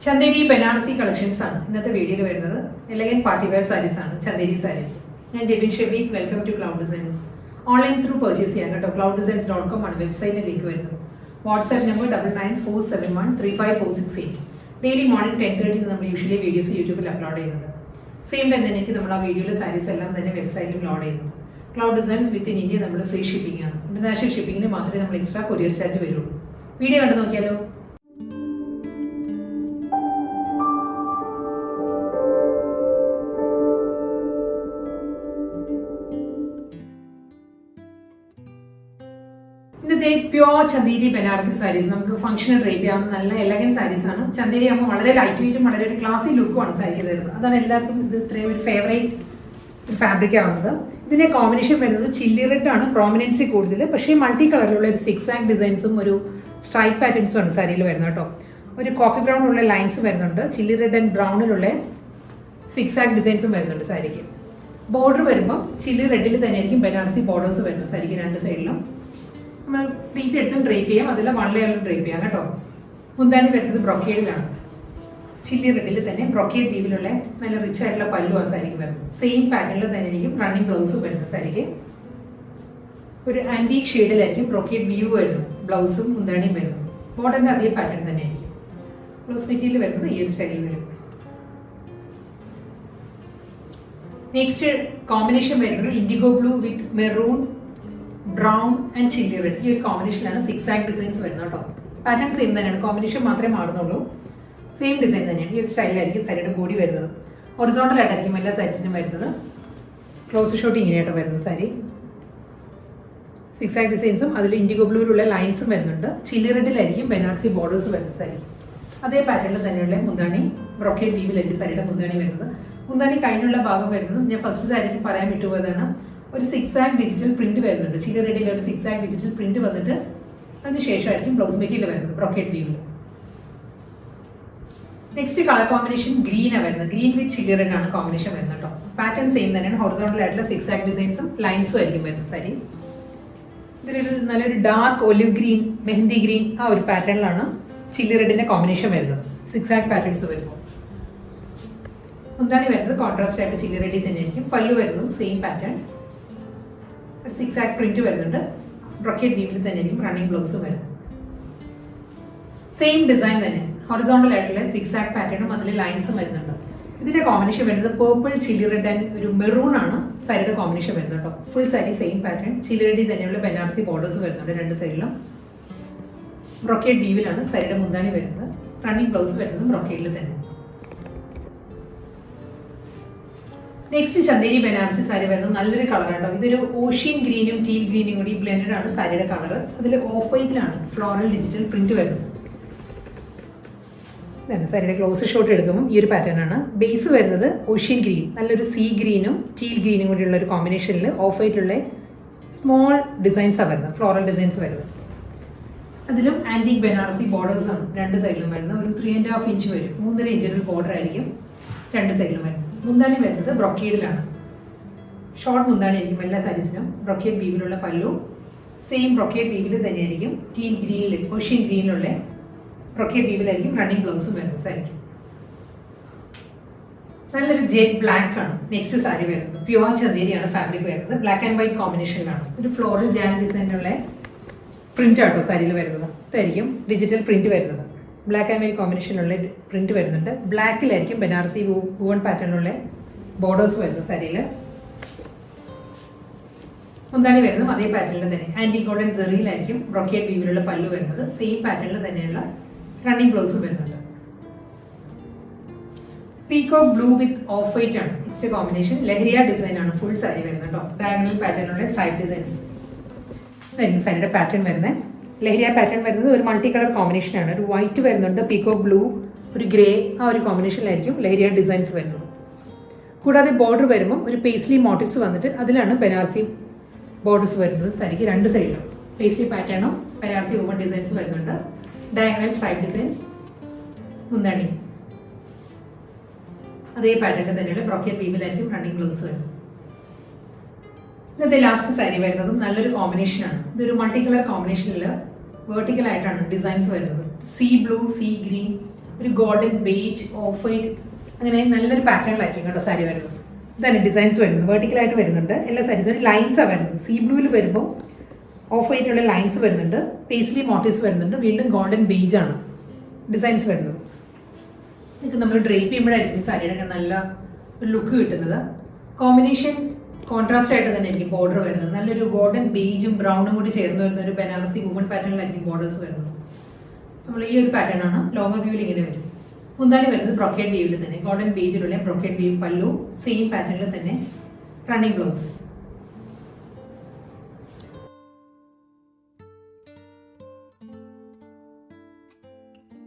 Chanderi Banarasi collections ആണ് ഇന്നത്തെ വീഡിയോയിൽ വരുന്നത്. എലഗന്റ് പാർട്ടി വെയർ സാരീസ് ആണ് Chanderi sarees. ഞാൻ Jebin Shefeeq, welcome to cloud designs. Online through purchase ചെയ്യാൻ കേട്ടോ. clouddesigns.com ആണ് വെബ്സൈറ്റിന്റെ ലിങ്ക് വരുന്നത്. WhatsApp number 9947135468. ഡെയിലി മോർണിംഗ് 10:30 നമ്മൾ യൂഷ്വലി വീഡിയോസ് യൂട്യൂബിൽ അപ്ലോഡ് ചെയ്യുന്നത്. സെയിം ടൈം തന്നെ എനിക്ക് നമ്മൾ ആ വീഡിയോയിലെ സാരീസ് എല്ലാം തന്നെ വെബ്സൈറ്റിൽ ലോഡ് ചെയ്യുന്നത്. Cloud designs with in India നമ്മൾ ഫ്രീ ഷിപ്പിംഗ് ആണ്. ഇന്റർനാഷണൽ ഷിപ്പിംഗിന് മാത്രമേ നമ്മൾ എക്സ്ട്രാ കൊറിയർ ചാർജ് വരുള്ളൂ. വീഡിയോ കണ്ടു നോക്കിയാലോ. ഇന്നത്തെ പ്യോർ ചന്ദേരി ബനാറസി സാരീസ് നമുക്ക് ഫംഗ്ഷണൽ ഡ്രേപ്പ് ചെയ്യാവുന്ന നല്ല എലഗന്റ് സാരീസ് ആണ്. ചന്ദേരി ആകുമ്പോൾ വളരെ ലൈറ്റ് വെയിറ്റും വളരെ ഒരു ക്ലാസി ലുക്കുമാണ് സാരിക്ക് തരുന്നത്. അതാണ് എല്ലാവർക്കും ഇത് ഇത്രയും ഒരു ഫേവറേറ്റ് ഫാബ്രിക് ആവുന്നത്. ഇതിന്റെ കോമ്പിനേഷൻ വരുന്നത് ചില്ലി റെഡ് ആണ്, പ്രോമിനൻസി കൂടുതൽ. പക്ഷേ മൾട്ടി കളറിലുള്ള ഒരു സിക്സ് ആക്ട് ഡിസൈൻസും ഒരു സ്ട്രൈപ്പ് പാറ്റേൺസും ആണ് സാരിയിൽ വരുന്നത് കേട്ടോ. ഒരു കോഫി ബ്രൗണിലുള്ള ലൈൻസ് വരുന്നുണ്ട്, ചില്ലി റെഡ് ആൻഡ് ബ്രൗണിലുള്ള സിക്സ് ആക്ട് ഡിസൈൻസും വരുന്നുണ്ട് സാരിക്ക്. ബോർഡർ വരുമ്പോൾ ചില്ലി റെഡിൽ തന്നെയായിരിക്കും ബനാറസി ബോർഡേഴ്സ് വരുന്നത് സാരിക്ക് രണ്ട് സൈഡിലും. നമ്മൾ പ്ലീറ്റ് എടുത്തും ഡ്രേപ്പ് ചെയ്യാം, അതിൽ വൺ ലെയറിലും ഡ്രേപ്പ് ചെയ്യാം കേട്ടോ. മുന്താണി വരുന്നത് ബ്രൊക്കേഡിലാണ്, ചില്ലി റെഡിൽ തന്നെ ബ്രൊക്കേഡ് വീവിലുള്ള നല്ല റിച്ച് ആയിട്ടുള്ള പല്ലു ആ സാരിക്ക് വരുന്നത്. സെയിം പാറ്റേണിൽ തന്നെ ആയിരിക്കും റണ്ണിങ് ബ്ലൗസും വരുന്നത് സാരിക്ക്. ഒരു ആന്റീക് ഷെയ്ഡിലായിരിക്കും ബ്രൊക്കേഡ് വീവ് വരുന്നത്, ബ്ലൗസും മുന്താണിയും വരുന്നത്. ബോർഡറിന്റെ അതേ പാറ്റേൺ തന്നെ ആയിരിക്കും. ബ്ലൗസ് മെറ്റീരിയൽ വരുന്നത് ഈ ഒരു സ്റ്റൈലിൽ വരും. നെക്സ്റ്റ് കോമ്പിനേഷൻ വരുന്നത് IndiGo blue with maroon, brown and chilli red. ഈ ഒരു കോമ്പിനേഷനാണ് സിക്സ് ആക്ട് ഡിസൈൻസ് വരുന്നത് കേട്ടോ. പാറ്റേൺ സെയിം തന്നെയാണ്, കോമ്പിനേഷൻ മാത്രമേ മാറുന്നുള്ളൂ. സെയിം ഡിസൈൻ തന്നെയാണ്. ഈ ഒരു സ്റ്റൈലിലായിരിക്കും സാരിയുടെ ബോഡി വരുന്നത്. ഹൊറിസോണ്ടൽ ആയിട്ടായിരിക്കും എല്ലാ സാരീസിനും വരുന്നത്. ക്ലോസ് ഷോട്ട് ഇങ്ങനെയായിട്ട് വരുന്നത് സാരി. സിക്സ് ആക്ട് ഡിസൈൻസും അതിൽ ഇൻഡിഗോ ബ്ലൂവിലുള്ള ലൈൻസും വരുന്നുണ്ട്. ചില്ലി റെഡിലായിരിക്കും ബനാറസി ബോർഡേഴ്സ് വരുന്നത് സാരി. അതേ പാറ്റേണിൽ തന്നെയുള്ള മുന്താണി ബ്രൊക്കേഡ് വീവിലായിരിക്കും സാരിയുടെ മുന്താണി വരുന്നത്. മുന്താണി കഴിഞ്ഞുള്ള ഭാഗം വരുന്നത് ഞാൻ ഫസ്റ്റ് സാരിക്ക് പറയാൻ വിട്ടുപോയതാണ്. ഒരു സിക്സ് ആക്ട് ഡിജിറ്റൽ പ്രിന്റ് വരുന്നുണ്ട്. ചില്ലി റെഡിയിൽ ഒരു സിക്സ് ആക്ട് ഡിജിറ്റൽ പ്രിന്റ് വന്നിട്ട് അതിന് ശേഷമായിരിക്കും ബ്ലൗസ് മെറ്റീരിയൽ വരുന്നത് ബ്രൊക്കേഡ് വീവിൽ. നെക്സ്റ്റ് കളർ കോമ്പിനേഷൻ ഗ്രീനാണ് വരുന്നത്. ഗ്രീൻ വിത്ത് ചില്ലി റെഡ് ആണ് കോമ്പിനേഷൻ വരുന്നത് കേട്ടോ. പാറ്റേൺ സെയിം തന്നെയാണ്. ഹൊറിസോണ്ടൽ ആയിട്ടുള്ള സിക്സ് ആക്ട് ഡിസൈൻസും ലൈൻസും ആയിരിക്കും വരുന്നത് സാരി. ഇതിലൊരു നല്ലൊരു dark olive green, mehndi green ആ ഒരു പാറ്റേണിലാണ് ചില്ലി റെഡിന്റെ കോമ്പിനേഷൻ വരുന്നത്. സിക്സ് ആക്ട് പാറ്റേൺസ് വരുമ്പോൾ മുന്താണി വരുന്നത് കോൺട്രാസ്റ്റ് ആയിട്ട് ചില്ലി റെഡിൽ തന്നെ ആയിരിക്കും. പല്ലു വരുന്നതും same pattern, zigzag print വരുന്നുണ്ട്. ബ്രൊക്കേഡ് വീവിൽ തന്നെ ആയിരിക്കും റണ്ണിങ് ബ്ലൗസും വരുന്നത്. സെയിം ഡിസൈൻ തന്നെ, ഹൊറിസോണ്ടൽ ആയിട്ടുള്ള സിക്സ് ആക്ട് പാറ്റേണും അതിൽ ലൈൻസും വരുന്നുണ്ട്. ഇതിന്റെ കോമ്പിനേഷൻ വരുന്നത് പേർപ്പിൾ, ചില്ലി റെഡ് ആൻഡ് ഒരു മെറൂൺ ആണ് സാരിയുടെ കോമ്പിനേഷൻ വരുന്നത് കേട്ടോ. Full sari same pattern, chilli റെഡിൽ തന്നെയുള്ള ബനാറസി ബോർഡേഴ്സ് വരുന്നുണ്ട് രണ്ട് സൈഡിലും. ബ്രൊക്കേഡ് വീവിലാണ് സാരിയുടെ മുന്താണി വരുന്നത്. റണ്ണിങ് ബ്ലൗസ് വരുന്നത് ബ്രൊക്കേഡിൽ തന്നെ. നെക്സ്റ്റ് ചന്ദേരി ബനാറസി സാരി വരുന്നത് നല്ലൊരു കളറാണ്. ഇതൊരു ഓഷ്യൻ ഗ്രീനും ടീൽ ഗ്രീനും കൂടി ബ്ലെൻഡഡ് ആണ് സാരിയുടെ കളർ. അതിൽ ഓഫ് വൈറ്റിലാണ് ഫ്ലോറൽ ഡിജിറ്റൽ പ്രിന്റ് വരുന്നത്. സാരിയുടെ ക്ലോസ് ഷോട്ട് എടുക്കുമ്പോൾ ഈ ഒരു പാറ്റേൺ ആണ്. ബേസ് വരുന്നത് ഓഷ്യൻ ഗ്രീൻ, നല്ലൊരു സീ ഗ്രീനും ടീൽ ഗ്രീനും കൂടിയുള്ള ഒരു കോമ്പിനേഷനിൽ ഓഫ് വൈറ്റിലുള്ള സ്മോൾ ഡിസൈൻസാണ് വരുന്നത്, ഫ്ലോറൽ ഡിസൈൻസ് വരുന്നത്. അതിലും ആന്റിക് ബനാറസി ബോർഡേഴ്സ് ആണ് രണ്ട് സൈഡിലും വരുന്നത്. ഒരു 3.5 ഇഞ്ച് വരും, 3.5 ഇഞ്ചിൽ ബോർഡർ ആയിരിക്കും രണ്ട് സൈഡിലും വരുന്നത്. മുന്താണി വരുന്നത് ബ്രൊക്കേഡിലാണ്. ഷോർട്ട് മുന്താണി ആയിരിക്കും എല്ലാ സാരീസിനും. ബ്രൊക്കേഡ് വീവിലുള്ള പല്ലു, സെയിം ബ്രൊക്കേഡ് വീവിൽ തന്നെയായിരിക്കും ടീൽ ഗ്രീനിൽ, ഓഷ്യൻ ഗ്രീനിലുള്ള ബ്രൊക്കേഡ് വീവിലായിരിക്കും റണ്ണിങ് ബ്ലൗസും വരുന്നത് സാരിക്ക്. നല്ലൊരു ജെറ്റ് ബ്ലാക്ക് ആണ് നെക്സ്റ്റ് സാരി വരുന്നത്. പ്യുവർ ചന്ദേരിയാണ് ഫാബ്രിക് വരുന്നത്. ബ്ലാക്ക് ആൻഡ് വൈറ്റ് കോമ്പിനേഷനിലാണ്. ഒരു ഫ്ലോറൽ ജാൻ ഡിസൈനുള്ള പ്രിന്റ് ആട്ടോ സാരിയിൽ വരുന്നത്. ഇതായിരിക്കും ഡിജിറ്റൽ പ്രിന്റ് വരുന്നത്. ബ്ലാക്ക് ആൻഡ് വൈറ്റ് കോമ്പിനേഷനുള്ള പ്രിന്റ് വരുന്നുണ്ട്. ബ്ലാക്കിലായിരിക്കും ബനാറസി വൂവൺ പാറ്റേണിലുള്ള ബോർഡേഴ്സ് വരുന്നത് സാരിയിൽ. മുന്താണി വരുന്നതും അതേ പാറ്റേണിൽ തന്നെ ആന്റി ഗോൾഡൻ സെറിയിലായിരിക്കും ബ്രൊക്കേഡ് വീവിലുള്ള പല്ലു വരുന്നത്. സെയിം പാറ്റേണിൽ തന്നെയുള്ള റണ്ണിങ് ബ്ലൗസും വരുന്നുണ്ട്. Peacock blue width of white ആണ് നെക്സ്റ്റ് കോമ്പിനേഷൻ. ലഹരിയ ഡിസൈൻ ആണ് ഫുൾ സാരി വരുന്നത് കേട്ടോ. ഡയഗണൽ പാറ്റേണിലുള്ള സ്ട്രൈപ്പ് ഡിസൈൻസ് ഇതായിരിക്കും സാരിയുടെ പാറ്റേൺ വരുന്നത്. ലഹരിയ പാറ്റേൺ വരുന്നത് ഒരു മൾട്ടി കളർ കോമ്പിനേഷനാണ്. ഒരു വൈറ്റ് വരുന്നുണ്ട്, പീകോക്ക് ബ്ലൂ, ഒരു ഗ്രേ ആ ഒരു കോമ്പിനേഷനിലായിരിക്കും ലഹരിയ ഡിസൈൻസ് വരുന്നത്. കൂടാതെ ബോർഡർ വരുമ്പോൾ ഒരു പേസ്ലി മോട്ടീവ്സ് വന്നിട്ട് അതിലാണ് ബനാറസി ബോർഡേഴ്സ് വരുന്നത് സാരിക്ക് രണ്ട് സൈഡിലും. പേസ്ലി പാറ്റേണും ബനാറസി ഓവൺ ഡിസൈൻസ് വരുന്നുണ്ട്. ഡയഗണൽ സ്ട്രൈപ്പ് ഡിസൈൻസ് മുന്താണി അതേ പാറ്റേണിൽ തന്നെയുള്ള ബ്രൊക്കേഡ് വീവിലായിരിക്കും റണ്ണിങ് ബ്ലൗസ് വരുന്നത്. ഇന്നത്തെ ലാസ്റ്റ് സാരി വരുന്നതും നല്ലൊരു കോമ്പിനേഷനാണ്. ഇതൊരു മൾട്ടി കളർ കോമ്പിനേഷനിൽ വേർട്ടിക്കൽ ആയിട്ടാണ് ഡിസൈൻസ് വരുന്നത്. സീ ബ്ലൂ, സീ ഗ്രീൻ, ഒരു ഗോൾഡൻ ബേജ് ഓഫ് വൈറ്റ് അങ്ങനെ നല്ലൊരു പാറ്റേണിലായിരിക്കും കേട്ടോ സാരി വരുന്നത്. ഇതാണ് ഡിസൈൻസ് വരുന്നത്, വെർട്ടിക്കലായിട്ട് വരുന്നുണ്ട്. എല്ലാ സാരീസും ലൈൻസാണ് വരുന്നത്. സീ ബ്ലൂവിൽ വരുമ്പോൾ ഓഫ് വൈറ്റുള്ള ലൈൻസ് വരുന്നുണ്ട്, പേസ്ലി മോട്ടീവ്സ് വരുന്നുണ്ട്, വീണ്ടും ഗോൾഡൻ ബേജ് ആണ് ഡിസൈൻസ് വരുന്നത്. ഇതൊക്കെ നമ്മൾ ഡ്രേപ്പ് ചെയ്യുമ്പോഴായിരിക്കും സാരിയുടെ നല്ല ഒരു ലുക്ക് കിട്ടുന്നത്. കോമ്പിനേഷൻ കോൺട്രാസ്റ്റ് ആയിട്ട് തന്നെ ആയിരിക്കും ബോർഡർ വരുന്നത്. നല്ലൊരു ഗോൾഡൻ ബേജും ബ്രൗണും കൂടി ചേർന്ന് വരുന്ന ഒരു ബനാറസി വുമൺ പാറ്റേണിലായിരിക്കും ബോർഡേഴ്സ് വരുന്നത്. നമ്മൾ ഈ ഒരു പാറ്റേൺ ആണ് ലോങ്ങർ വ്യൂവിൽ ഇങ്ങനെ വരും. മുന്താണി വരുന്നത് ബ്രോക്കേഡ് വീവിൽ തന്നെ, ഗോൾഡൻ ബേജിലുള്ള ബ്രോക്കേഡ് വീവ് പല്ലു, സെയിം പാറ്റേണിൽ തന്നെ റണ്ണിങ് ബ്ലൗസ്.